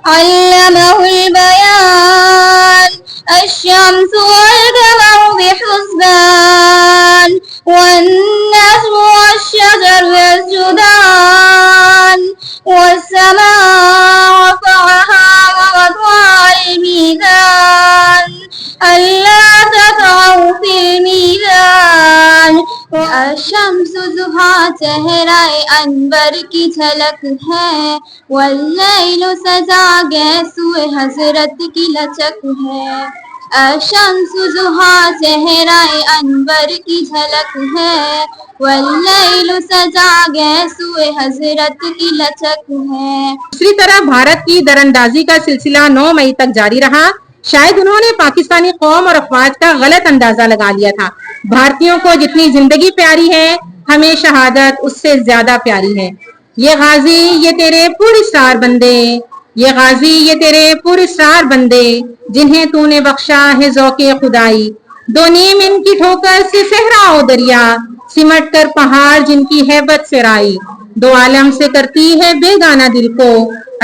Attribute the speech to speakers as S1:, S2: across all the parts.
S1: علمه البيان الشمس والقمر بحسبان والنجم والشجر يسجدان والسماء رفعها ووضع الميزان ألا تطغوا في الميزان الشمس ضحا چہرۂ انور کی جھلک ہے واللیل سجا گیسوئے حضرت کی لچک ہے الشمس ضحا چہرۂ انور کی جھلک ہے واللیل سجا گیسوئے حضرت کی لچک ہے۔
S2: دوسری طرف بھارت کی دراندازی کا سلسلہ 9 مئی تک جاری رہا۔ شاید انہوں نے پاکستانی قوم اور افواج کا غلط اندازہ لگا لیا تھا۔ بھارتیوں کو جتنی زندگی پیاری ہے ہمیں شہادت اس سے زیادہ پیاری ہے۔ یہ غازی یہ تیرے پراسرار بندے، یہ غازی یہ تیرے پراسرار بندے، جنہیں تو نے بخشا ہے ذوق خدائی۔ دو نیم ان کی ٹھوکر سے صحرا و دریا، سمٹ کر پہاڑ جن کی ہیبت سے رائی۔ دو عالم سے کرتی ہے بیگانہ دل کو،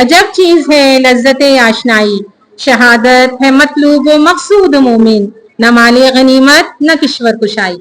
S2: عجب چیز ہے لذت آشنائی۔ شہادت ہے مطلوب و مقصود مومن، نہ مال غنیمت نہ کشور کشائی۔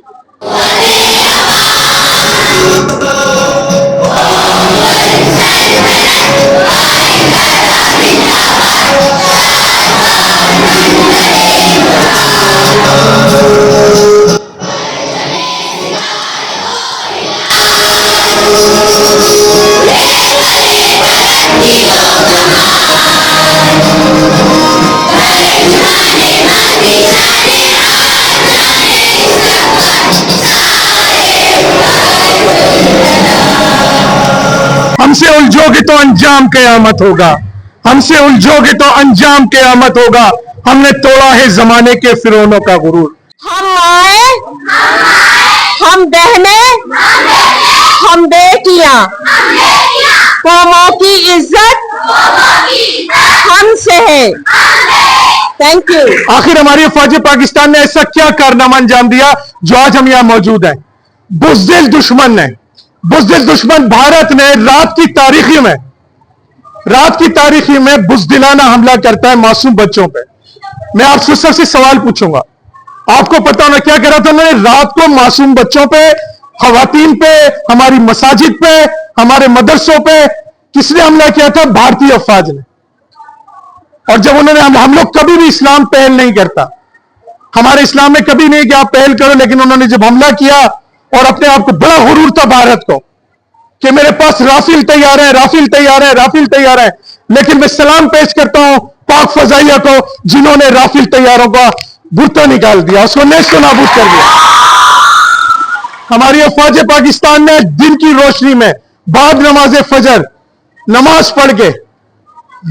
S3: ہم سے الجھو گے تو انجام قیامت ہوگا، ہم سے الجھو گے تو انجام قیامت ہوگا۔ ہم نے توڑا ہے زمانے کے فرعونوں کا غرور۔
S2: ہم مائیں ہم بہنیں ہم بیٹیاں، قوموں کی عزت ہم سے ہے۔ Thank you.
S3: آخر ہماری افواج پاکستان نے ایسا کیا کارنامہ انجام دیا جو آج ہم یہاں موجود ہیں؟ بزدل دشمن نے، بزدل دشمن بھارت نے رات کی تاریخی میں بزدلانہ حملہ کرتا ہے معصوم بچوں پہ۔ میں آپ سے سب سے سوال پوچھوں گا، آپ کو پتا ہونا کیا کہہ رہا تھا میں نے؟ رات کو معصوم بچوں پہ، خواتین پہ، ہماری مساجد پہ، ہمارے مدرسوں پہ کس نے حملہ کیا تھا؟ بھارتی افواج نے۔ اور جب انہوں نے ہم لوگ کبھی بھی اسلام پہل نہیں کرتا، ہمارے اسلام میں کبھی نہیں کہ آپ پہل کرو، لیکن انہوں نے جب حملہ کیا اور اپنے آپ کو بڑا غرور تھا بھارت کو کہ میرے پاس رافیل تیار ہے، رافیل تیار ہے، رافیل تیار ہے، لیکن میں سلام پیش کرتا ہوں پاک فضائیہ کو جنہوں نے رافیل تیاروں کا برتا نکال دیا، اس کو نیست و نابود کر دیا۔ ہماری افواج پاکستان نے دن کی روشنی میں بعد نماز فجر نماز پڑھ کے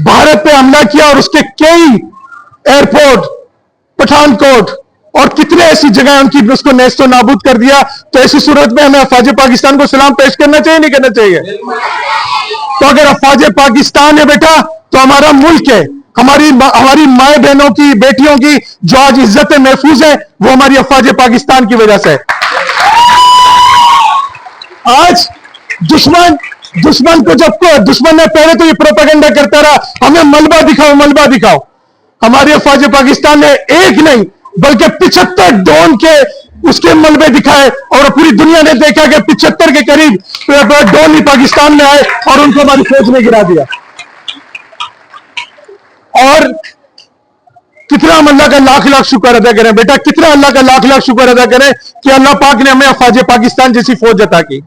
S3: بھارت پہ حملہ کیا اور اس کے کئی ایئرپورٹ، پٹھان کوٹ اور کتنے ایسی جگہیں ان کی اس کو نیست و نابود کر دیا۔ تو ایسی صورت میں ہمیں افواج پاکستان کو سلام پیش کرنا چاہیے نہیں کرنا چاہیے؟ تو اگر افواج پاکستان ہے بیٹا تو ہمارا ملک ہے، ہماری مائیں بہنوں کی، بیٹیوں کی جو آج عزت محفوظ ہے وہ ہماری افواج پاکستان کی وجہ سے۔ آج دشمن کو دشمن نے پہلے تو یہ پروپیگنڈا کرتا رہا ہمیں ملبہ دکھاؤ ملبہ دکھاؤ۔ ہماری افواج پاکستان نے ایک نہیں بلکہ 75 ڈرون کے اس کے ملبے دکھائے اور پوری دنیا نے دیکھا کہ 75 کے قریب ڈرون ہی پاکستان میں آئے اور ان کو ہماری فوج نے گرا دیا۔ اور کتنا ہم اللہ کا لاکھ لاکھ شکر ادا کریں بیٹا، کتنا اللہ کا لاکھ لاکھ شکر ادا کریں کہ اللہ پاک نے ہمیں افواج پاکستان جیسی فوج عطا کی۔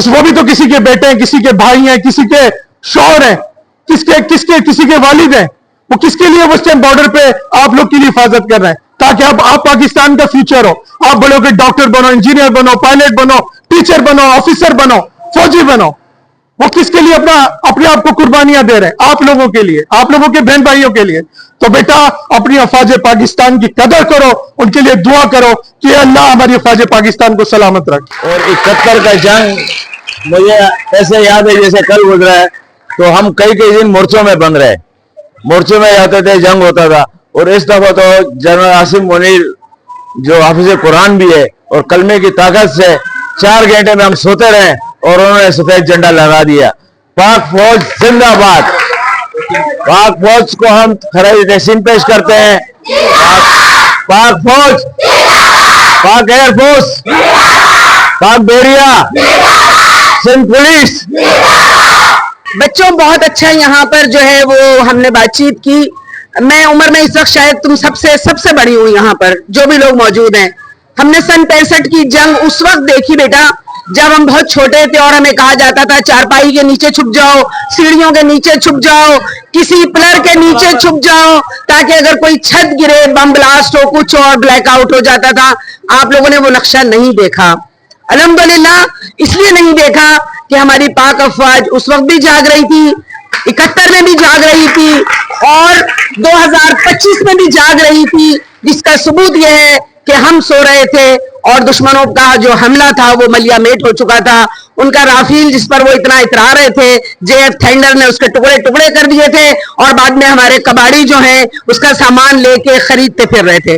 S3: وہ بھی تو کسی کے بیٹے ہیں، کسی کے بھائی ہیں، کسی کے شوہر ہیں، کسی کے والد ہیں۔ وہ کس کے لیے اس ٹائم بارڈر پہ آپ لوگ کی حفاظت کر رہے ہیں تاکہ آپ پاکستان کا فیوچر ہو، آپ بڑے ہو کے ڈاکٹر بنو، انجینئر بنو، پائلٹ بنو، ٹیچر بنو، آفیسر بنو، فوجی بنو۔ وہ کس کے لیے اپنے آپ کو قربانیاں دے رہے ہیں؟ آپ لوگوں کے لیے، آپ لوگوں کے بہن بھائیوں کے لیے۔ تو بیٹا اپنی افواج پاکستان کی قدر کرو، ان کے لیے دعا کرو کہ اللہ ہماری افواج پاکستان کو سلامت رکھے۔
S4: اور 71 کا جنگ مجھے ایسے یاد ہے جیسے کل گزرا ہے، تو ہم کئی دن مورچوں میں بند رہے، مورچوں میں جاتے تھے، جنگ ہوتا تھا۔ اور اس دفعہ تو جنرل عاصم منیر جو حافظ قرآن بھی ہے اور کلمے کی طاقت سے 4 گھنٹے میں ہم سوتے رہے اور انہوں نے سفید جھنڈا لگا دیا۔ پاک فوج زندہ باد۔ पाक फौज को हम खराज तहसीन पेश करते हैं। पाक फौज, पाक एयरफोर्स, पाक बेरिया, सिंध पुलिस।
S5: बच्चों बहुत अच्छा यहाँ पर जो है वो हमने बातचीत की। मैं उम्र में इस वक्त शायद तुम सबसे बड़ी हूँ यहाँ पर जो भी लोग मौजूद हैं। हमने सन 65 की जंग उस वक्त देखी बेटा जब हम बहुत छोटे थे और हमें कहा जाता था चारपाई के नीचे छुप जाओ, सीढ़ियों के नीचे छुप जाओ, किसी पिलर के नीचे छुप जाओ, ताकि अगर कोई छत गिरे, बम ब्लास्ट हो, कुछ और ब्लैकआउट हो जाता था। आप लोगों ने वो नक्शा नहीं देखा, अल्हम्दुलिल्लाह। इसलिए नहीं देखा कि हमारी पाक अफवाज उस वक्त भी जाग रही थी, 71 में भी जाग रही थी और 2025 में भी जाग रही थी, जिसका सबूत यह है कि हम सो रहे थे और दुश्मनों का जो हमला था वो मलिया मेट हो चुका था। उनका राफेल जिस पर वो इतना इतरा रहे थे, JF थंडर ने उसके टुकड़े टुकड़े कर दिए थे और बाद में हमारे कबाड़ी जो हैं उसका सामान लेके खरीदते फिर रहे थे।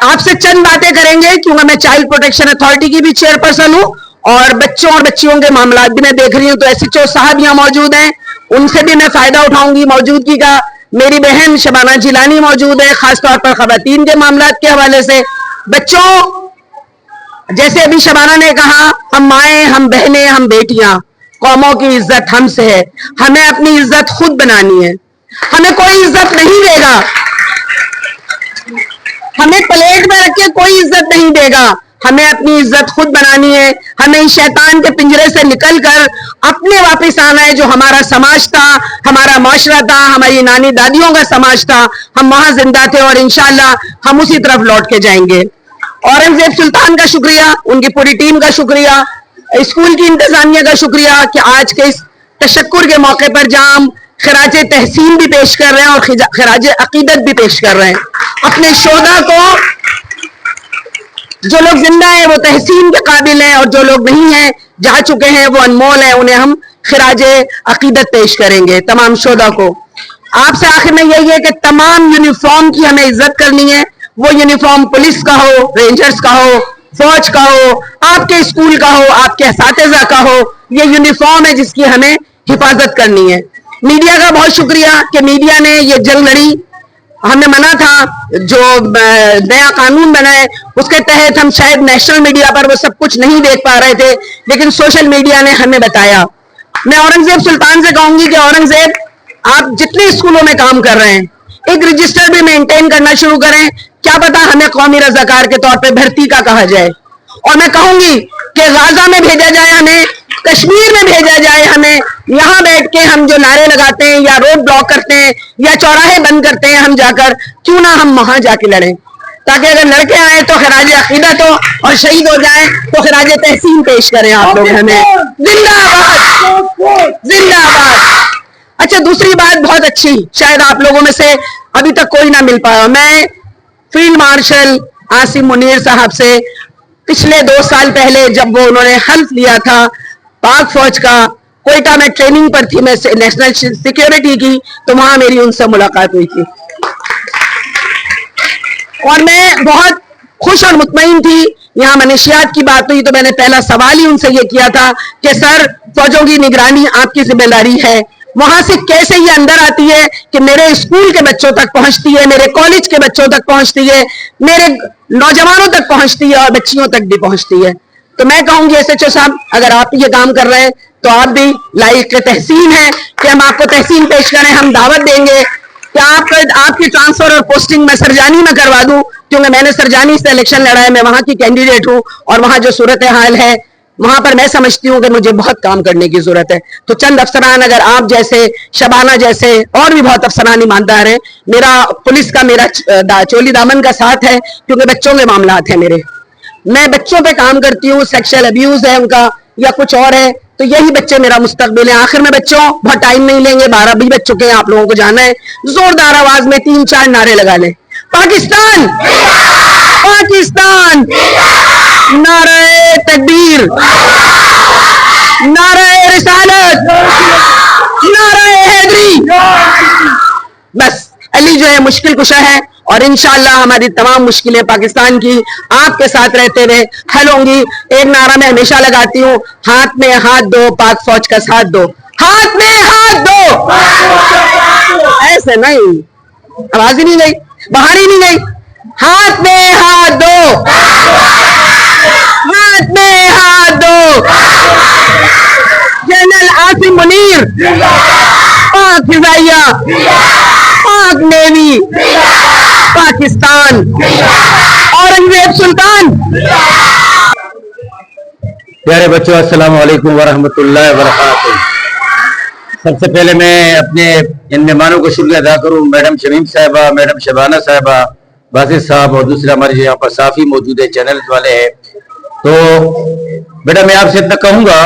S5: आपसे चंद बातें करेंगे क्योंकि मैं चाइल्ड प्रोटेक्शन अथॉरिटी की भी चेयरपर्सन हूँ और बच्चों और बच्चियों के मामला भी मैं देख रही हूँ। तो SHO साहब यहाँ मौजूद हैं, उनसे भी मैं फायदा उठाऊंगी मौजूदगी का। मेरी बहन शबाना जिलानी मौजूद है, खासतौर पर खवातीन के मामला के हवाले से। बच्चों, जैसे अभी शबाना ने कहा, हम माएं, हम बहनें, हम बेटियां, कौमों की इज्जत हमसे है। हमें अपनी इज्जत खुद बनानी है। हमें कोई इज्जत नहीं देगा, हमें प्लेट में रख के कोई इज्जत नहीं देगा। हमें अपनी इज्जत खुद बनानी है। हमें इस शैतान के पिंजरे से निकलकर अपने वापस आना है। जो हमारा समाज था, हमारा माशरा था, हमारी नानी दादियों का समाज था, हम वहां जिंदा थे और इंशाअल्लाह हम उसी तरफ लौट के जाएंगे। औरंगजेब सुल्तान का शुक्रिया, उनकी पूरी टीम का शुक्रिया, स्कूल की इंतजामिया का शुक्रिया कि आज के इस तशक्कुर के मौके पर जहां हम खराज तहसीन भी पेश कर रहे हैं और खराज अकीदत भी पेश कर रहे हैं। अपने शोधा को, जो लोग जिंदा हैं वो तहसीन के काबिल हैं और जो लोग नहीं हैं, जा चुके हैं, वो अनमोल हैं, उन्हें हम खराज अकीदत पेश करेंगे तमाम शोधा को। आपसे आखिर में यही है कि तमाम यूनिफॉर्म की हमें इज्जत करनी है। वो यूनिफॉर्म पुलिस का हो, रेंजर्स का हो, फौज का हो, आपके स्कूल का हो, आपके असातिज़ा का हो, ये यूनिफॉर्म है जिसकी हमें हिफाजत करनी है। मीडिया का बहुत शुक्रिया कि मीडिया ने ये जंग लड़ी। हमने मना था, जो नया कानून बना है उसके तहत हम शायद नेशनल मीडिया पर वो सब कुछ नहीं देख पा रहे थे, लेकिन सोशल मीडिया ने हमें बताया। मैं औरंगजेब सुल्तान से कहूंगी कि औरंगजेब, आप जितने स्कूलों में काम कर रहे हैं एक रजिस्टर भी मेंटेन करना शुरू करें। क्या पता हमें कौमी रजाकार के तौर पे भर्ती का कहा जाए। और मैं कहूंगी कि गाजा में भेजा जाए, हमें कश्मीर में भेजा जाए, हमें यहाँ बैठ के हम जो नारे लगाते हैं या रोड ब्लॉक करते हैं या चौराहे बंद करते हैं, हम जाकर क्यों ना हम वहां जाके लड़ें, ताकि अगर लड़के आए तो खराज अकीदत हो और शहीद हो जाए तो खराज तहसीन पेश करें आप लोग हमें। जिंदाबाद, जिंदाबाद। अच्छा, दूसरी बात बहुत अच्छी, शायद आप लोगों में से अभी तक कोई ना मिल पाया। मैं फील्ड मार्शल आसिम मुनीर साहब से पिछले 2 साल पहले जब वो उन्होंने हल्फ लिया था पाक फौज का, कोयटा में ट्रेनिंग पर थी मैं नेशनल सिक्योरिटी की, तो वहां मेरी उनसे मुलाकात हुई थी और मैं बहुत खुश और मुतमईन थी। यहाँ मनशियात की बात हुई तो मैंने पहला सवाल ही उनसे ये किया था कि सर, फौजों की निगरानी आपकी जिम्मेदारी है, वहां से कैसे ये अंदर आती है कि मेरे स्कूल के बच्चों तक पहुंचती है, मेरे कॉलेज के बच्चों तक पहुंचती है, मेरे नौजवानों तक पहुंचती है और बच्चियों तक भी पहुंचती है। तो मैं कहूंगी SHO साहब, अगर आप ये काम कर रहे हैं तो आप भी लायक तहसीन है कि हम आपको तहसीन पेश करें। हम दावत देंगे कि आपकी ट्रांसफर और पोस्टिंग मैं सरजानी में करवा दूं, क्योंकि मैंने सरजानी से इलेक्शन लड़ा है, मैं वहां की कैंडिडेट हूं और वहां जो सूरत हाल है वहां पर मैं समझती हूँ कि मुझे बहुत काम करने की जरूरत है। तो चंद अफसरान, अगर आप जैसे, शबाना जैसे और भी बहुत अफसरान ईमानदार हैं, मेरा पुलिस का, मेरा चोली दामन का साथ है क्योंकि बच्चों के मामलात हैं मेरे, मैं बच्चों पे काम करती हूँ, सेक्सुअल अब्यूज है उनका या कुछ और है, तो यही बच्चे मेरा मुस्तकबिल है। आखिर में बच्चों, बहुत टाइम नहीं लेंगे, 12 भी बज चुके हैं, आप लोगों को जाना है, जोरदार आवाज में 3-4 नारे लगा लें। पाकिस्तान, पाकिस्तान, नारे तकबीर, नारे रिसालत, नारे हैदरी। बस अली जो है मुश्किल कुशा है और इंशाअल्लाह हमारी तमाम मुश्किलें पाकिस्तान की आपके साथ रहते हुए हल होंगी। एक नारा मैं हमेशा लगाती हूँ, हाथ में हाथ दो, पाक फौज का साथ दो, हाथ में हाथ दो। से नहीं, आवाज ही नहीं गई, बाहर ही नहीं गई। हाथ में हाथ दो, हाथ में हाथ दो। जनरल आसिम मुनीर, पाक फिजाइया, पाक नेवी, पाकिस्तान, औरंगजेब सुल्तान।
S4: प्यारे बच्चों, अस्सलाम वालेकुम वरहमतुल्लाहि वबरकातुहू। सबसे पहले मैं अपने इन मेहमानों को शुक्रिया अदा करूं, मैडम शमीम साहिबा, मैडम शबाना साहिबा, बासित साहब और दूसरे हमारे यहाँ पर साफी मौजूद है, चैनल वाले हैं। तो बेटा मैं आपसे इतना कहूंगा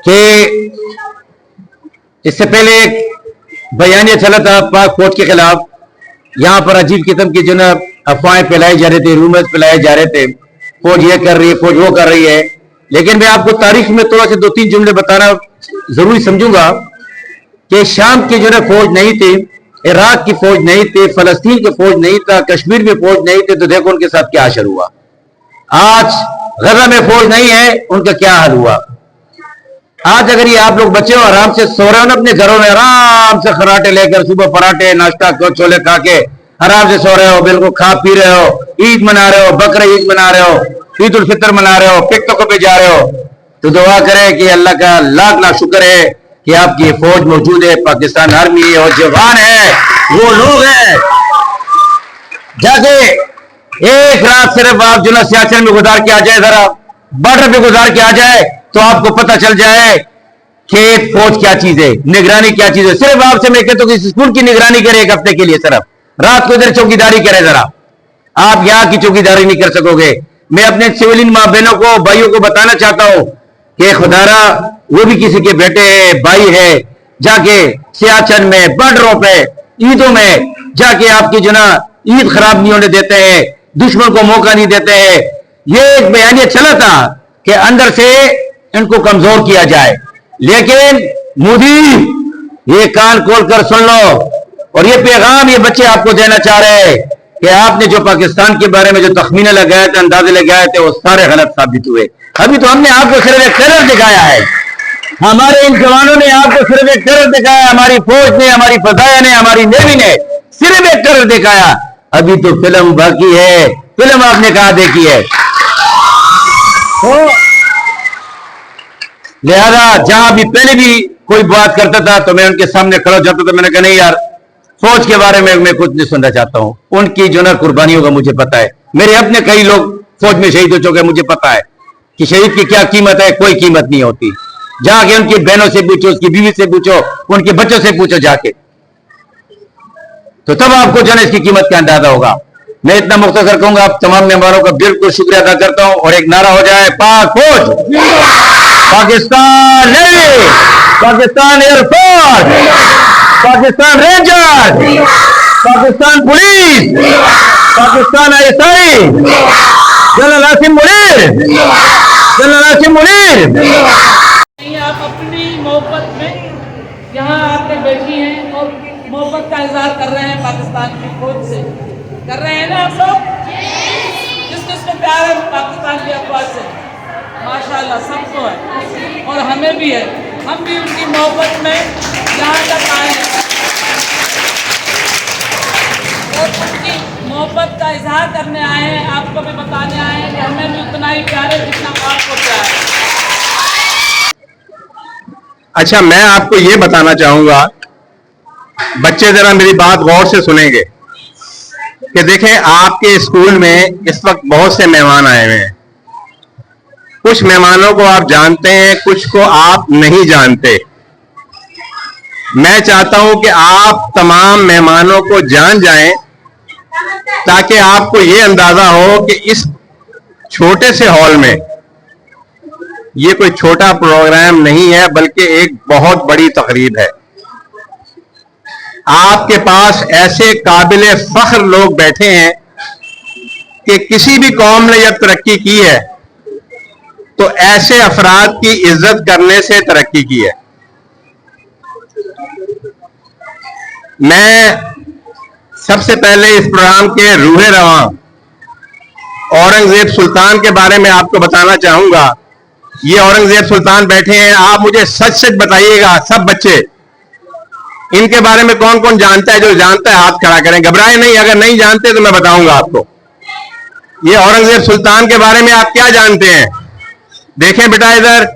S4: कि इससे पहले एक बयानिया चला था पाक फौज के खिलाफ, यहाँ पर अजीब किस्म की जो ना अफवाहें फैलाई जा रही थी, रूमर्स फैलाए जा रहे थे, फौज ये कर रही है, फौज वो कर रही है। लेकिन मैं आपको तारीख में थोड़ा से 2-3 जुमले बताना जरूरी समझूंगा कि शाम की जो ना फौज नहीं थी, इराक की फौज नहीं थी, फलस्तीन की फौज नहीं था, कश्मीर में फौज नहीं थी, तो देखो उनके साथ क्या असर हुआ। आज गजा में फौज नहीं है, उनका क्या हाल हुआ। आज अगर ये आप लोग बच्चे हो आराम से सो रहे हो ना अपने घरों में, आराम से खराटे लेकर, सुबह पराठे नाश्ता छोले खा के आराम से सो रहे हो, बिल्कुल खा पी रहे हो, ईद मना रहे हो, बकरा ईद मना रहे हो, ईद उल फितर मना रहे हो, पिकनिकों पे जा रहे हो, तो दुआ करें कि अल्लाह का लाख लाख शुक्र है कि आपकी ये फौज मौजूद है, पाकिस्तान आर्मी और जवान है, वो लोग हैं। जाके एक रात सिर्फ आप जो ना सियाचिन में गुजार के आ जाए, जरा बॉर्डर पे गुजार के आ जाए, तो आपको पता चल जाए कि फौज क्या चीज है, निगरानी क्या चीज है। सिर्फ आपसे मैं कहता हूँ कि स्कूल की निगरानी करे एक हफ्ते के लिए, सिर्फ रात को इधर चौकीदारी करे, जरा आप यहाँ की चौकीदारी नहीं कर सकोगे। मैं अपने सिविलियन माँ बहनों को, भाइयों को बताना चाहता हूँ कि खुदारा वो भी किसी के बेटे है, भाई है, जाके सियाचिन में बॉर्डरों पे ईदों में जाके आपकी जो ना ईद खराब नहीं होने देते हैं, दुश्मन को मौका नहीं देते हैं। ये एक बयानिया चला था कि अंदर से इनको कमजोर किया जाए, लेकिन मोदी ये कान खोल कर सुन लो, और ये पैगाम ये बच्चे आपको देना चाह रहे हैं कि आपने जो पाकिस्तान के बारे में जो तखमीने लगाए थे, अंदाजे लगाए थे, वो सारे गलत साबित हुए। अभी तो हमने आपको सिर्फ एक टेरर दिखाया है, हमारे इन जवानों ने आपको सिर्फ एक टेरर दिखाया, हमारी फौज ने, हमारी फजाया ने, हमारी नेवी ने सिर्फ एक टेरर दिखाया। अभी तो फिल्म बाकी है, फिल्म आपने कहा देखी है। तो लिहाजा जहां भी पहले भी कोई बात करता था तो मैं उनके सामने खड़ा हो जाता था, मैंने कहा नहीं यार, फौज के बारे में मैं कुछ नहीं सुनना चाहता हूं, उनकी जो ना कुर्बानियों का मुझे पता है, मेरे अपने कई लोग फौज में शहीद हो चुके, मुझे पता है कि शहीद की क्या कीमत है, कोई कीमत नहीं होती। जाके उनकी बहनों से पूछो, उसकी बीवी से पूछो, उनके बच्चों से पूछो जाके, तो तब आपको जो है इसकी कीमत का अंदाजा होगा। मैं इतना मुख्तसर कहूंगा, आप तमाम मेहमानों का बिल्कुल शुक्रिया अदा करता हूं, और एक नारा हो जाए, पाक फौज, Pakistan navy, Pakistan air force, Pakistan ranger, Pakistan police, Pakistan ISI, general Asim Munir, general Asim Munir.
S6: आप अपनी मोहब्बत में यहाँ आकर बैठी हैं और मोहब्बत का इजहार कर रहे हैं पाकिस्तान की फौज से, कर रहे हैं ना आप लोग? किस किस को प्यार है पाकिस्तान की अफवाज से? माशाल्लाह सबको है, और हमें भी है, हम भी उनकी मोहब्बत में यहाँ तक आए हैं और उनकी मोहब्बत का इजहार करने आए हैं, आपको भी बताने आए हैं कि हमें भी उतना ही प्यार है जितना आपको प्यार है।
S3: अच्छा, मैं आपको ये बताना चाहूंगा, बच्चे जरा मेरी बात गौर से सुनेंगे कि देखें, आपके स्कूल में इस वक्त बहुत से मेहमान आए हुए हैं। कुछ मेहमानों को आप जानते हैं, कुछ को आप नहीं जानते। मैं चाहता हूं कि आप तमाम मेहमानों को जान जाएं, ताकि आपको ये अंदाजा हो कि इस छोटे से हॉल में ये कोई छोटा प्रोग्राम नहीं है, बल्कि एक बहुत बड़ी तकरीब है। आपके पास ऐसे काबिले फख्र लोग बैठे हैं कि किसी भी कौम ने जब तरक्की की है तो ऐसे अफराद की इज्जत करने से तरक्की की है। मैं सबसे पहले इस प्रोग्राम के रूहे रवां औरंगजेब सुल्तान के बारे में आपको बताना चाहूंगा। ये औरंगजेब सुल्तान बैठे हैं, आप मुझे सच सच बताइएगा सब बच्चे इनके बारे में कौन कौन जानता है? जो जानता है हाथ खड़ा करें, घबराए नहीं। अगर नहीं जानते तो मैं बताऊंगा आपको। ये औरंगजेब सुल्तान के बारे में आप क्या जानते हैं? देखें बेटा इधर,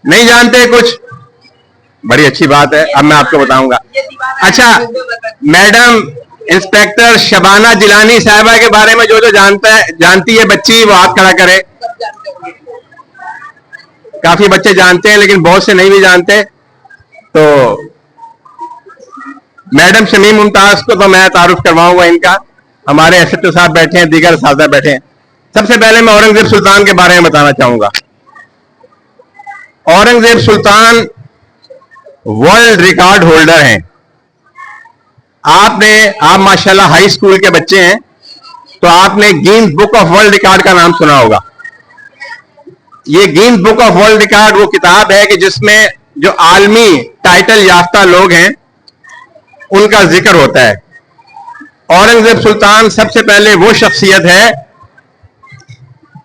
S3: नहीं जानते कुछ? बड़ी अच्छी बात है, अब मैं आपको बताऊंगा। अच्छा, मैडम इंस्पेक्टर शबाना जिलानी साहिबा के बारे में जो जो जानती है बच्ची, वो हाथ खड़ा करे। काफी बच्चे जानते हैं लेकिन बहुत से नहीं भी जानते। तो मैडम शमीम मुमताज को तो मैं तारुफ करवाऊंगा इनका। हमारे एसएचओ साहब बैठे हैं, दीगर साहब बैठे हैं। सबसे पहले मैं औरंगजेब सुल्तान के बारे में बताना चाहूंगा। औरंगजेब सुल्तान वर्ल्ड रिकॉर्ड होल्डर हैं। आप माशाल्लाह हाई स्कूल के बच्चे हैं तो आपने Guinness book of world record का नाम सुना होगा। ये Guinness book of world record वो किताब है कि जिसमें जो आलमी टाइटल याफ्ता लोग हैं उनका जिक्र होता है। औरंगजेब सुल्तान सबसे पहले वो शख्सियत है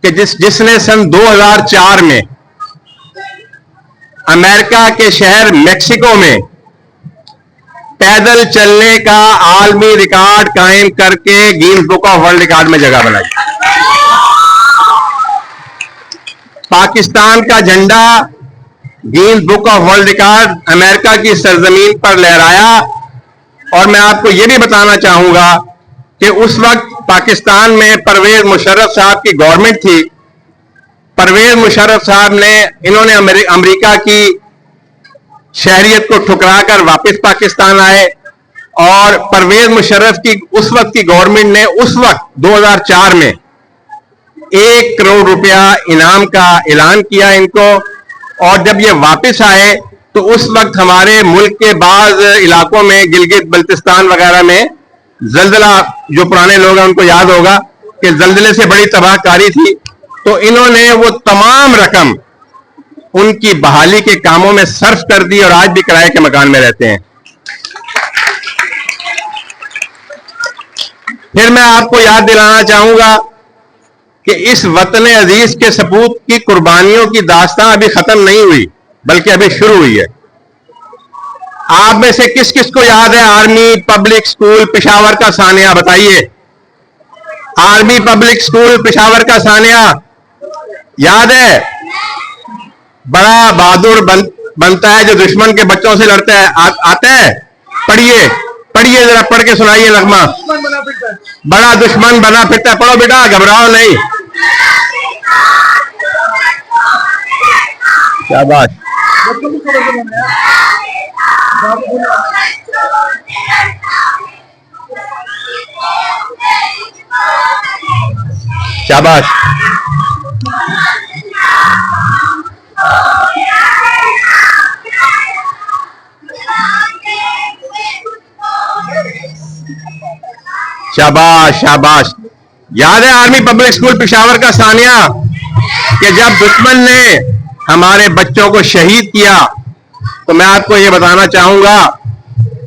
S3: कि जिसने सन 2004 में अमेरिका के शहर मेक्सिको में पैदल चलने का आलमी रिकॉर्ड कायम करके Guinness book of world record में जगह बनाई। पाकिस्तान का झंडा Guinness book of world record America की सरजमीन पर लहराया। और मैं आपको यह भी बताना चाहूंगा कि उस वक्त पाकिस्तान में परवेज मुशर्रफ साहब की गवर्नमेंट थी। परवेज मुशर्रफ साहब ने इन्होंने अमेरिका की शहरियत को ठुकराकर वापस पाकिस्तान आए और परवेज मुशर्रफ की उस वक्त की गवर्नमेंट ने उस वक्त 2004 में 1 करोड़ रुपया इनाम का ऐलान किया इनको। और जब ये वापस आए तो उस वक्त हमारे मुल्क के बाज इलाकों में गिलगित बल्तिस्तान वगैरह में जल्जला, जो पुराने लोग हैं उनको याद होगा कि जल्जले से बड़ी तबाहकारी थी। तो इन्होंने वो तमाम रकम उनकी बहाली के कामों में सर्फ कर दी और आज भी किराए के मकान में रहते हैं। फिर मैं आपको याद दिलाना चाहूंगा कि इस वतन अजीज के सपूत की कुर्बानियों की दास्तां अभी खत्म नहीं हुई बल्कि अभी शुरू हुई है। आप में से किस किस को याद है आर्मी पब्लिक स्कूल पेशावर का सानिया? बताइए। आर्मी पब्लिक स्कूल पेशावर का सानिया याद है? बड़ा बहादुर बनता है जो दुश्मन के बच्चों से लड़ता है। आता है? पढ़िए पढ़िए, जरा पढ़ के सुनाइए नगमा। बड़ा दुश्मन बना फिरता है। पढ़ो बेटा, घबराओ नहीं। क्या बात। शाबाश। शाबाश शाबाश। याद है आर्मी पब्लिक स्कूल पेशावर का सानिया कि जब दुश्मन ने हमारे बच्चों को शहीद किया तो मैं आपको यह बताना चाहूंगा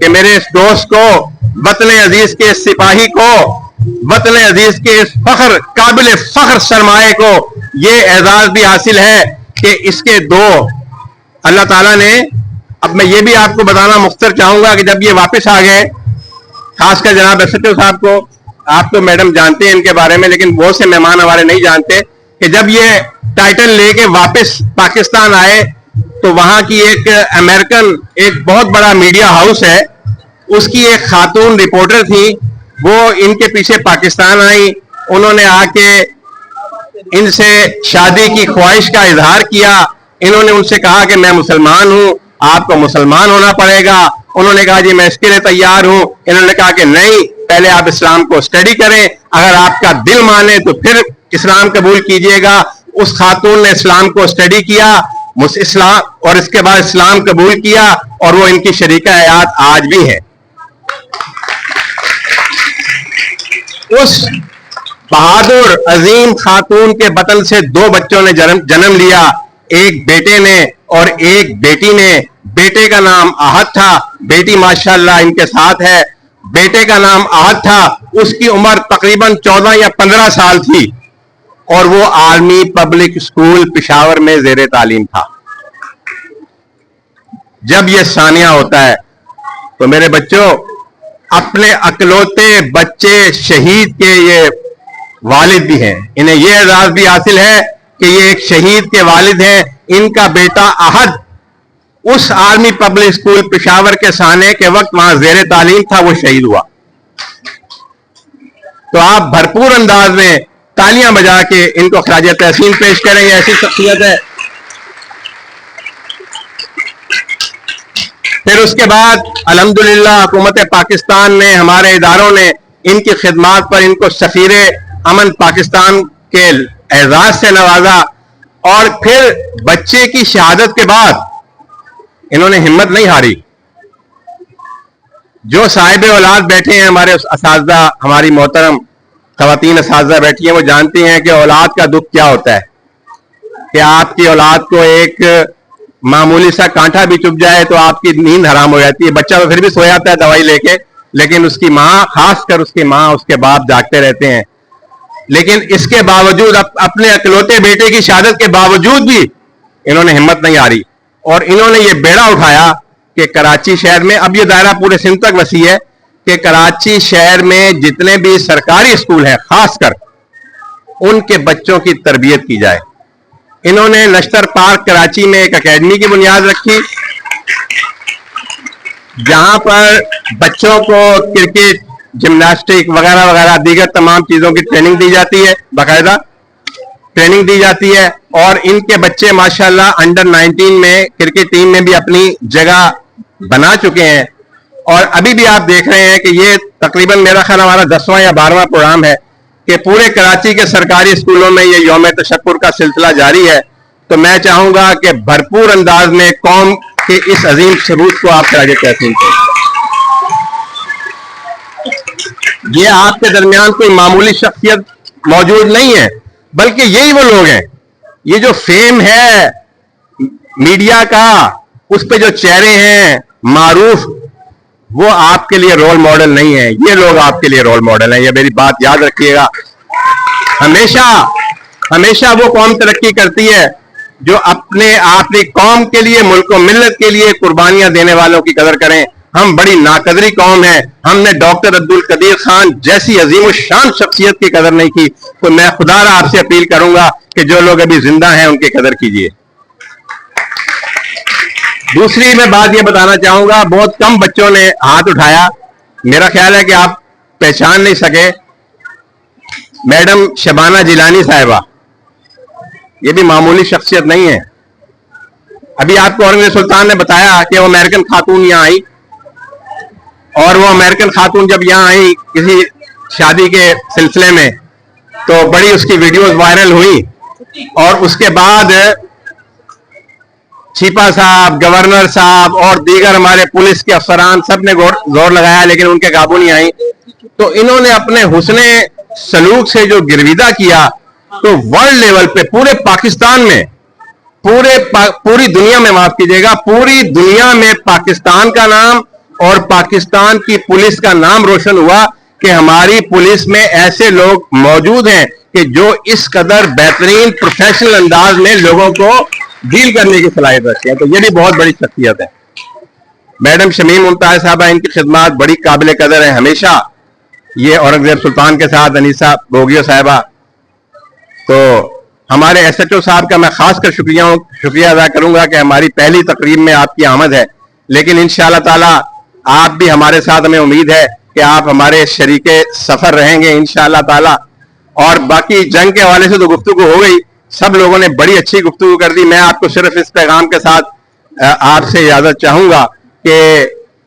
S3: कि मेरे इस दोस्त को, वतन अजीज के इस सिपाही को, वतन अजीज के इस फख्र काबिल फख्र सरमाए को ये एजाज भी हासिल है कि इसके दो अल्लाह ताला ने। अब मैं ये भी आपको बताना मुख्तर चाहूंगा कि जब ये वापस आ गए, खासकर जनाब एसएचओ साहब को, आप तो मैडम जानते हैं इनके बारे में लेकिन बहुत से मेहमान हमारे नहीं जानते कि जब ये टाइटल लेके वापस पाकिस्तान आए तो वहां की एक अमेरिकन, एक बहुत बड़ा मीडिया हाउस है, उसकी एक खातून रिपोर्टर थी, वो इनके पीछे पाकिस्तान आई। उन्होंने आके इनसे शादी की ख्वाहिश का इजहार किया। इन्होंने उनसे कहा कि मैं मुसलमान हूं, आपको मुसलमान होना पड़ेगा। उन्होंने कहा जी मैं इसके लिए तैयार हूं। इन्होंने कहा कि नहीं, पहले आप इस्लाम को स्टडी करें, अगर आपका दिल माने तो फिर इस्लाम कबूल कीजिएगा। उस खातून ने इस्लाम को स्टडी किया, इस्लाम, और इसके बाद इस्लाम कबूल किया और वो इनकी शरीका हयात आज भी है। उस बहादुर अजीम खातून के बतन से 2 बच्चों ने जन्म लिया, एक बेटे ने और एक बेटी ने। बेटे का नाम आहद था, बेटी माशाल्लाह इनके साथ है। बेटे का नाम आहद था, उसकी उम्र तकरीबन 14 या 15 साल थी और वो आर्मी पब्लिक स्कूल पेशावर में जेरे तालीम था। जब ये सानिया होता है तो मेरे बच्चों, अपने अकलौते बच्चे शहीद के ये वालिद भी हैं, इन्हें ये एजाज भी हासिल है कि ये एक शहीद के वालिद हैं। इनका बेटा अहद उस आर्मी पब्लिक स्कूल पेशावर के साने के वक्त वहां जेर तालीम था, वो शहीद हुआ। तो आप भरपूर अंदाज में तालियां बजा के इनको खराज तहसीन पेश करेंगे। ऐसी शख्सियत है। फिर उसके बाद अल्हम्दुलिल्लाह हुकूमत पाकिस्तान ने, हमारे इदारों ने इनकी खिदमात पर इनको सफीर अमन पाकिस्तान के एजाज से नवाजा। और फिर बच्चे की शहादत के बाद इन्होंने हिम्मत नहीं हारी। जो साहिब औलाद बैठे हैं, हमारे असातिज़ा, हमारी मोहतरम ख़वातीन असातिज़ा बैठी हैं, वो जानती हैं कि औलाद का दुख क्या होता है। कि आपकी औलाद को एक मामूली सा कांटा भी चुभ जाए तो आपकी नींद हराम हो जाती है। बच्चा तो फिर भी सो जाता है दवाई लेके, लेकिन उसकी माँ, खासकर उसकी माँ, उसके बाप जागते रहते हैं। लेकिन इसके बावजूद, अपने अकलौते बेटे की शहादत के बावजूद भी इन्होंने हिम्मत नहीं हारी और इन्होंने ये बेड़ा उठाया कि कराची शहर में, अब ये दायरा पूरे सिंध तक वसी है, कि कराची शहर में जितने भी सरकारी स्कूल हैं, खासकर उनके बच्चों की तरबियत की जाए। इन्होंने नश्तर पार्क कराची में एक एकेडमी की बुनियाद रखी, जहां पर बच्चों को क्रिकेट, जिम्नास्टिक वगैरह वगैरह दीगर तमाम चीजों की ट्रेनिंग दी जाती है, बाकायदा ट्रेनिंग दी जाती है। और इनके बच्चे माशाल्लाह अंडर 19 में क्रिकेट टीम में भी अपनी जगह बना चुके हैं। और अभी भी आप देख रहे हैं कि ये तकरीबन मेरा ख्याल हमारा 10वां या 12वां प्रोग्राम है कि पूरे कराची के सरकारी स्कूलों में ये यौम तशक्कुर का सिलसिला जारी है। तो मैं चाहूंगा कि भरपूर अंदाज में कौम के इस अजीम सबूत को आप खराज तहसीन करें। ये आपके दरमियान कोई मामूली शख्सियत मौजूद नहीं है, बल्कि यही वो लोग हैं। ये जो फेम है मीडिया का, उस पे जो चेहरे हैं मारूफ, वो आपके लिए रोल मॉडल नहीं है। ये लोग आपके लिए रोल मॉडल हैं, ये मेरी बात याद रखिएगा। हमेशा हमेशा वो कौम तरक्की करती है जो अपनी कौम के लिए, मुल्क और मिल्लत के लिए कुर्बानियां देने वालों की कदर करें। हम बड़ी नाकदरी कौम है, हमने डॉक्टर अब्दुल कदीर खान जैसी अजीम शान शख्सियत की कदर नहीं की। तो मैं खुदारा आपसे अपील करूंगा कि जो लोग अभी जिंदा हैं उनकी कदर कीजिए। दूसरी मैं बात ये बताना चाहूंगा, बहुत कम बच्चों ने हाथ उठाया, मेरा ख्याल है कि आप पहचान नहीं सके, मैडम शबाना जिलानी साहिबा। ये भी मामूली शख्सियत नहीं है। अभी आपको औरंगजेब सुल्तान ने बताया कि वो अमेरिकन खातून यहाँ आई, और वो अमेरिकन खातून जब यहाँ आई किसी शादी के सिलसिले में, तो बड़ी उसकी वीडियोस वायरल हुई। और उसके बाद छिपा साहब, गवर्नर साहब और दीगर हमारे पुलिस के अफसरान सब ने जोर लगाया, लेकिन उनके काबू नहीं आई। तो इन्होंने अपने हुस्ने सलूक से जो गिरविदा किया, तो वर्ल्ड लेवल पे, पूरे पाकिस्तान में, पूरी दुनिया में, माफ कीजिएगा, पूरी दुनिया में पाकिस्तान का नाम और पाकिस्तान की पुलिस का नाम रोशन हुआ कि हमारी पुलिस में ऐसे लोग मौजूद हैं कि जो इस कदर बेहतरीन प्रोफेशनल अंदाज में लोगों को डील करने की सलाहियत रखते हैं। तो ये भी बहुत बड़ी शख्सियत है। मैडम शमीम मुमताज साहबा, इनकी खिदमत बड़ी काबिल कदर है। हमेशा ये औरंगजेब सुल्तान के साथ, अनीसा बोगियो साहिबा, तो हमारे SHO साहब का मैं खासकर शुक्रिया अदा करूंगा कि हमारी पहली तकरीब में आपकी आमद है। लेकिन इंशाअल्लाह ताला आप भी हमारे साथ, हमें उम्मीद है कि आप हमारे शरीके सफर रहेंगे इंशाअल्लाह ताला। और बाकी जंग के हवाले से तो गुफ्तगू हो गई, सब लोगों ने बड़ी अच्छी गुफ्तगू कर दी। मैं आपको सिर्फ इस पैगाम के साथ आपसे इजाजत चाहूंगा कि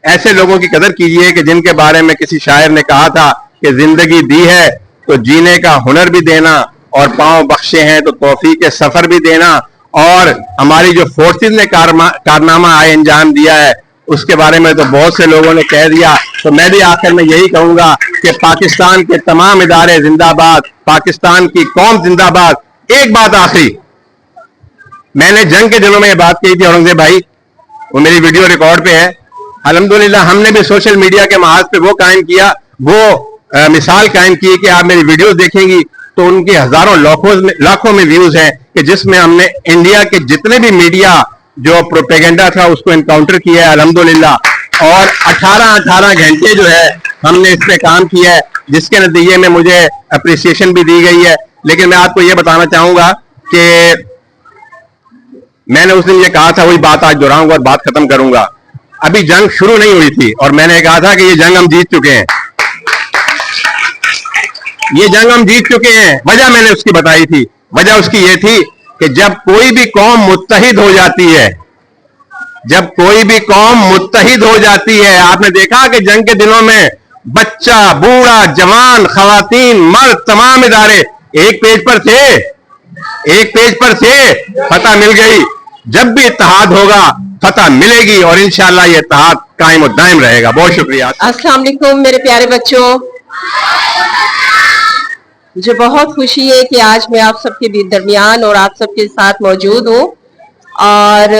S3: ऐसे लोगों की कदर कीजिए कि जिनके बारे में किसी शायर ने कहा था कि जिंदगी दी है तो जीने का हुनर भी देना, और पांव बख्शे हैं तो तौफीक के सफर भी देना। और हमारी जो फोर्सेज ने कारनामा आए अंजाम दिया है, उसके बारे में तो बहुत से लोगों ने कह दिया। तो मैं भी आखिर में यही कहूंगा कि पाकिस्तान के तमाम इदारे जिंदाबाद, पाकिस्तान की कौम जिंदाबाद। एक बात आखिरी, मैंने जंग के दिनों में ये बात कही थी औरंगजेब भाई, वो मेरी वीडियो रिकॉर्ड पे है। अल्हम्दुलिल्लाह हमने भी सोशल मीडिया के महाज पे वो कायम किया, वो मिसाल कायम की कि आप मेरी वीडियो देखेंगी तो उनकी हजारों लाखों में व्यूज हैं, कि जिसमें हमने इंडिया के जितने भी मीडिया जो प्रोपेगेंडा था उसको एनकाउंटर किया है अल्हम्दुलिल्लाह। اور 18 گھنٹے جو ہے ہم نے اس پہ کام کیا ہے, جس کے نتیجے میں مجھے اپریسیشن بھی دی گئی ہے. لیکن میں آپ کو یہ بتانا چاہوں گا کہ میں نے اس دن یہ کہا تھا, وہی بات آج دہراؤں گا اور بات ختم کروں گا. ابھی جنگ شروع نہیں ہوئی تھی اور میں نے کہا تھا کہ یہ جنگ ہم جیت چکے ہیں, یہ جنگ ہم جیت چکے ہیں. وجہ میں نے اس کی بتائی تھی, وجہ اس کی یہ تھی کہ جب کوئی بھی قوم متحد ہو جاتی ہے, جب کوئی بھی قوم متحد ہو جاتی ہے, آپ نے دیکھا کہ جنگ کے دنوں میں بچہ, بوڑھا, جوان, خواتین, مرد, تمام ادارے ایک پیج پر تھے, ایک پیج پر تھے. فتح مل گئی. جب بھی اتحاد ہوگا فتح ملے گی اور انشاءاللہ یہ اتحاد قائم و دائم رہے گا. بہت شکریہ.
S5: السلام علیکم میرے پیارے بچوں, مجھے بہت خوشی ہے کہ آج میں آپ سب کے درمیان اور آپ سب کے ساتھ موجود ہوں. اور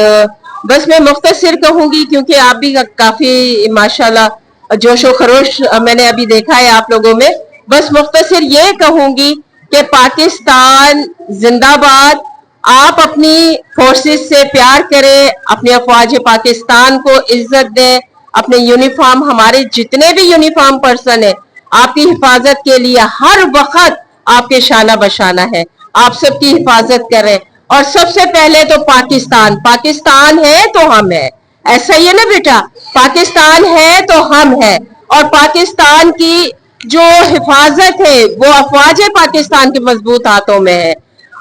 S5: بس میں مختصر کہوں گی کیونکہ آپ بھی کافی ماشاءاللہ جوش و خروش میں نے ابھی دیکھا ہے آپ لوگوں میں. بس مختصر یہ کہوں گی کہ پاکستان زندہ باد. آپ اپنی فورسز سے پیار کریں, اپنے افواج پاکستان کو عزت دیں, اپنے یونیفارم, ہمارے جتنے بھی یونیفارم پرسن ہیں آپ کی حفاظت کے لیے ہر وقت آپ کے شانہ بشانہ ہے, آپ سب کی حفاظت کریں. اور سب سے پہلے تو پاکستان ہے تو ہم ہیں, ایسا ہی ہے نا بیٹا, پاکستان ہے تو ہم ہیں. اور پاکستان کی جو حفاظت ہے وہ افواج پاکستان کے مضبوط ہاتھوں میں ہے.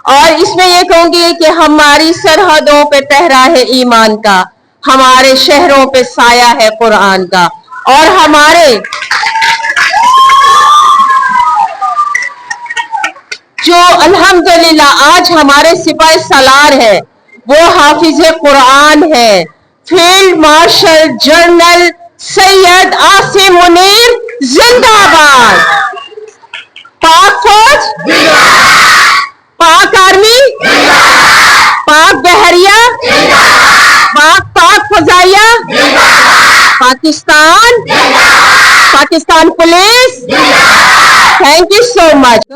S5: اور اس میں یہ کہوں گی کہ ہماری سرحدوں پہ پہرا ہے ایمان کا, ہمارے شہروں پہ سایہ ہے قرآن کا, اور ہمارے جو الحمدللہ آج ہمارے سپاہی سالار ہے وہ حافظ قرآن ہے, field marshal general Syed Asim Munir زندہ باد. پاک فوج, پاک آرمی, پاک بحریہ, پاک فضائیہ, Pakistan police. Thank you so much.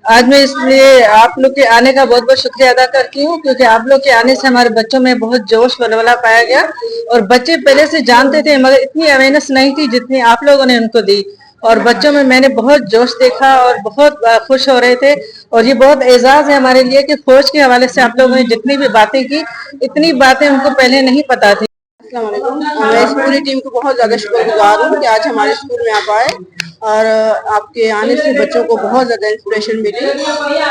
S7: آج میں اس لیے آپ لوگ کے آنے کا بہت بہت شکریہ ادا کرتی ہوں کیونکہ آپ لوگ کے آنے سے ہمارے بچوں میں بہت جوش ولولہ پایا گیا. اور بچے پہلے سے جانتے تھے مگر اتنی اویئرنیس نہیں تھی جتنی آپ لوگوں نے ان کو دی, اور بچوں میں نے بہت جوش دیکھا اور بہت خوش ہو رہے تھے. اور یہ بہت اعزاز ہے ہمارے لیے کہ فوج کے حوالے سے آپ لوگوں نے جتنی بھی باتیں کی, اتنی باتیں ان کو پہلے نہیں پتا تھی.
S8: السلام علیکم. میں اس پوری ٹیم کو بہت زیادہ شکر گزار ہوں کہ آج ہمارے اسکول میں آپ آئے, اور آپ کے آنے سے بچوں کو بہت زیادہ انسپریشن ملی.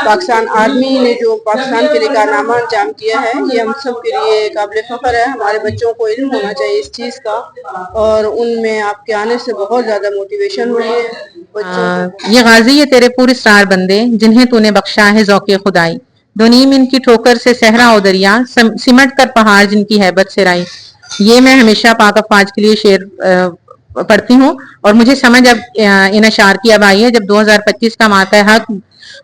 S8: پاکستان آرمی نے جو پاکستان کے لیے کارنامہ انجام کیا ہے یہ ہم سب کے لیے قابل فخر ہے. ہمارے بچوں کو علم ہونا چاہیے اس چیز کا, اور ان میں آپ کے آنے سے بہت زیادہ موٹیویشن ہوئی ہے.
S2: یہ غازی یہ تیرے پورے اسرار بندے جنہیں تو نے بخشا ہے ذوق خدائی, دو نیم ان کی ٹھوکر سے صحرا و دریا, سمٹ کر پہاڑ جن کی ہیبت سے رائی. یہ میں ہمیشہ پاک افواج کے لیے شعر پڑھتی ہوں, اور مجھے سمجھ اب ان اشعار کی اب آئی ہے جب 2025 کا مارکہ حق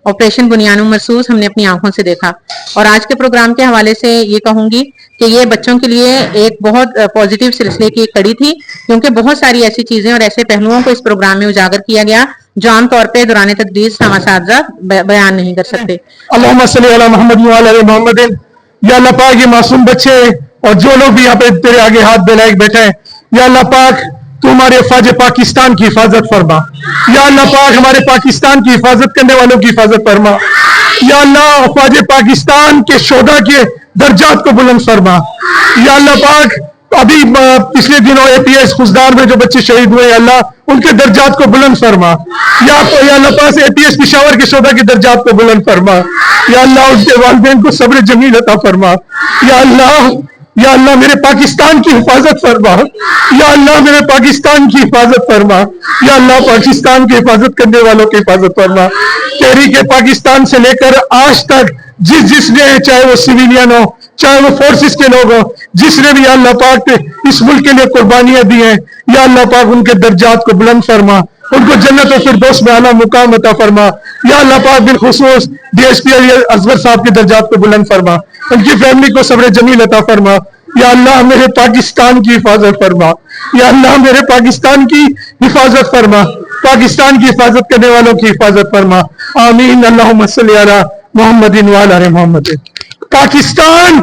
S2: آپریشن بنیان مرصوص ہم نے اپنی آنکھوں سے دیکھا. اور آج کے پروگرام کے حوالے سے یہ کہوں گی کہ یہ بچوں کے لیے ایک بہت پازیٹیو سلسلے کی ایک کڑی تھی, کیونکہ بہت ساری ایسی چیزیں اور ایسے پہلوؤں کو اس پروگرام میں اجاگر کیا گیا جو عام طور پہ دوران تدریس ہم اساتذہ بیان نہیں کر سکتے.
S3: اللہم صلی علی محمد و علی محمد. یا اللہ پاک یہ معصوم بچے اور جو لوگ بھی یہاں پہ تیرے آگے ہاتھ بلائے بیٹھے ہیں, یا اللہ پاک تو ہمارے افواج پاکستان کی حفاظت فرما. یا اللہ پاک ہمارے پاکستان کی حفاظت کرنے والوں کی حفاظت فرما. یا اللہ افواج پاکستان کے شہداء کے درجات کو بلند فرما. یا اللہ پاک ابھی پچھلے دنوں APS خزدار میں جو بچے شہید ہوئے, اللہ ان کے درجات کو بلند فرما. یا اللہ پاک APS پشاور کے شہداء کے درجات کو بلند فرما. یا اللہ ان کے والدین کو صبر جمیل عطا فرما. یا اللہ میرے پاکستان کی حفاظت فرما. یا اللہ میرے پاکستان کی حفاظت فرما. یا اللہ پاکستان کی حفاظت کرنے والوں کی حفاظت فرما. تحریک پاکستان سے لے کر آج تک جس نے, چاہے وہ سویلین ہو چاہے وہ فورسز کے لوگ ہوں, جس نے بھی اللہ پاک اس ملک کے لیے قربانیاں دی ہیں, یا اللہ پاک ان کے درجات کو بلند فرما, ان کو جنت و فردوس میں اعلیٰ مقام عطا فرما. یا اللہ پاک بالخصوص DSP اصغر صاحب کے درجات کو بلند فرما, ان کی فیملی کو صبر جمیل عطا فرما. یا اللہ میرے پاکستان کی حفاظت فرما. یا اللہ میرے پاکستان کی حفاظت فرما, پاکستان کی حفاظت کرنے والوں کی حفاظت فرما. آمین. اللہم صلی علی محمد و علی محمد. پاکستان